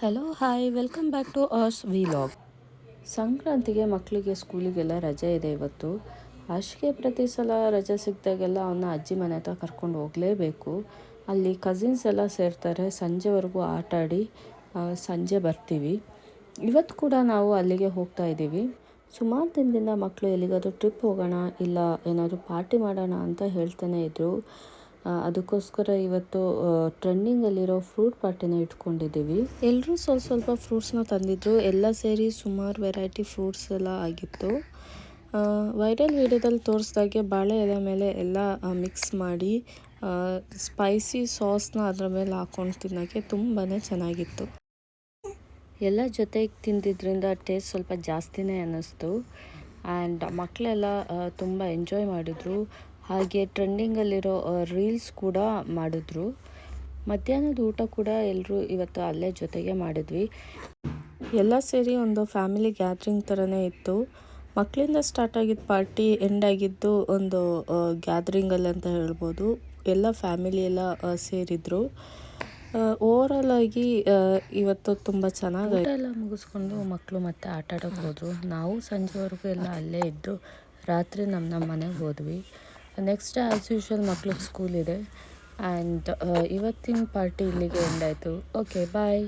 Hello hi welcome back to ours vlog. ಸಂಕ್ರಾಂತಿಗೆ ಮಕ್ಕಳಿಗೆ ಸ್ಕೂಲಿಗೆಲ್ಲ ರಜೆ ಇದೆ ಇವತ್ತು. ಅಷ್ಟಿಗೆ ಪ್ರತಿ ಸಲ ರಜೆ ಸಿಕ್ಕಿದಾಗೆಲ್ಲ ಅವನ್ನ ಅಜ್ಜಿ ಮನೆ ಹತ್ರ ಕರ್ಕೊಂಡು ಹೋಗಲೇಬೇಕು. ಅಲ್ಲಿ ಕಸಿನ್ಸ್ ಎಲ್ಲ ಸೇರ್ತಾರೆ, ಸಂಜೆವರೆಗೂ ಆಟ ಆಡಿ ಸಂಜೆ ಬರ್ತೀವಿ. ಇವತ್ತು ಕೂಡ ನಾವು ಅಲ್ಲಿಗೆ ಹೋಗ್ತಾ ಇದ್ದೀವಿ. ಸುಮಾರು ದಿನದಿಂದ ಮಕ್ಕಳು ಎಲ್ಲಿಗಾದರೂ ಟ್ರಿಪ್ ಹೋಗೋಣ ಇಲ್ಲ ಏನಾದರೂ ಪಾರ್ಟಿ ಮಾಡೋಣ ಅಂತ ಹೇಳ್ತಾನೆ ಇದ್ದರು. ಅದಕ್ಕೋಸ್ಕರ ಇವತ್ತು ಟ್ರೆಂಡಿಂಗಲ್ಲಿರೋ ಫ್ರೂಟ್ ಪಾರ್ಟಿನ ಇಟ್ಕೊಂಡಿದ್ದೀವಿ. ಎಲ್ಲರೂ ಸ್ವಲ್ಪ ಸ್ವಲ್ಪ ಫ್ರೂಟ್ಸ್ನ ತಂದಿದ್ರು. ಎಲ್ಲ ಸೇರಿ ಸುಮಾರು ವೆರೈಟಿ ಫ್ರೂಟ್ಸ್ ಎಲ್ಲ ಆಗಿತ್ತು. ವೈರಲ್ ವೀಡಿಯೋದಲ್ಲಿ ತೋರಿಸ್ದಾಗೆ ಬಾಳೆ ಎಲೆ ಮೇಲೆ ಎಲ್ಲ ಮಿಕ್ಸ್ ಮಾಡಿ ಸ್ಪೈಸಿ ಸಾಸ್ನ ಅದರ ಮೇಲೆ ಹಾಕ್ಕೊಂಡು ತಿನ್ನೋಕ್ಕೆ ತುಂಬಾ ಚೆನ್ನಾಗಿತ್ತು. ಎಲ್ಲ ಜೊತೆಗೆ ತಿಂದಿದ್ದರಿಂದ ಟೇಸ್ಟ್ ಸ್ವಲ್ಪ ಜಾಸ್ತಿನೇ ಅನ್ನಿಸ್ತು. ಆ್ಯಂಡ್ ಮಕ್ಕಳೆಲ್ಲ ತುಂಬ ಎಂಜಾಯ್ ಮಾಡಿದರು. ಹಾಗೆ ಟ್ರೆಂಡಿಂಗಲ್ಲಿರೋ ರೀಲ್ಸ್ ಕೂಡ ಮಾಡಿದ್ರು. ಮಧ್ಯಾಹ್ನದ ಊಟ ಕೂಡ ಎಲ್ಲರೂ ಇವತ್ತು ಅಲ್ಲೇ ಜೊತೆಗೆ ಮಾಡಿದ್ವಿ. ಎಲ್ಲ ಸೇರಿ ಒಂದು ಫ್ಯಾಮಿಲಿ ಗ್ಯಾದ್ರಿಂಗ್ ಥರನೇ ಇತ್ತು. ಮಕ್ಕಳಿಂದ ಸ್ಟಾರ್ಟ್ ಆಗಿದ್ದ ಪಾರ್ಟಿ ಎಂಡ್ ಆಗಿದ್ದು ಒಂದು ಗ್ಯಾದ್ರಿಂಗಲ್ಲಿ ಅಂತ ಹೇಳ್ಬೋದು. ಎಲ್ಲ ಫ್ಯಾಮಿಲಿ ಎಲ್ಲ ಸೇರಿದ್ರು. ಓವರಾಲ್ ಆಗಿ ಇವತ್ತು ತುಂಬ ಚೆನ್ನಾಗಿ ಊಟ ಎಲ್ಲ ಮುಗಿಸ್ಕೊಂಡು ಮಕ್ಕಳು ಮತ್ತೆ ಆಟ ಆಡೋಕ್ಕೆ ಹೋದರು. ನಾವು ಸಂಜೆವರೆಗೂ ಎಲ್ಲ ಅಲ್ಲೇ ಇದ್ದು ರಾತ್ರಿ ನಮ್ಮ ಮನೆಗೆ ಹೋದ್ವಿ. ನೆಕ್ಸ್ಟ್ ಆ್ಯಸ್ ಯೂಶ್ವಲ್ ಮಕ್ಳಿಗೆ ಸ್ಕೂಲ್ ಇದೆ. ಆ್ಯಂಡ್ ಇವತ್ತಿನ ಪಾರ್ಟಿ ಇಲ್ಲಿಗೆ ಎಂಡ್ ಆಯಿತು. ಓಕೆ ಬಾಯ್.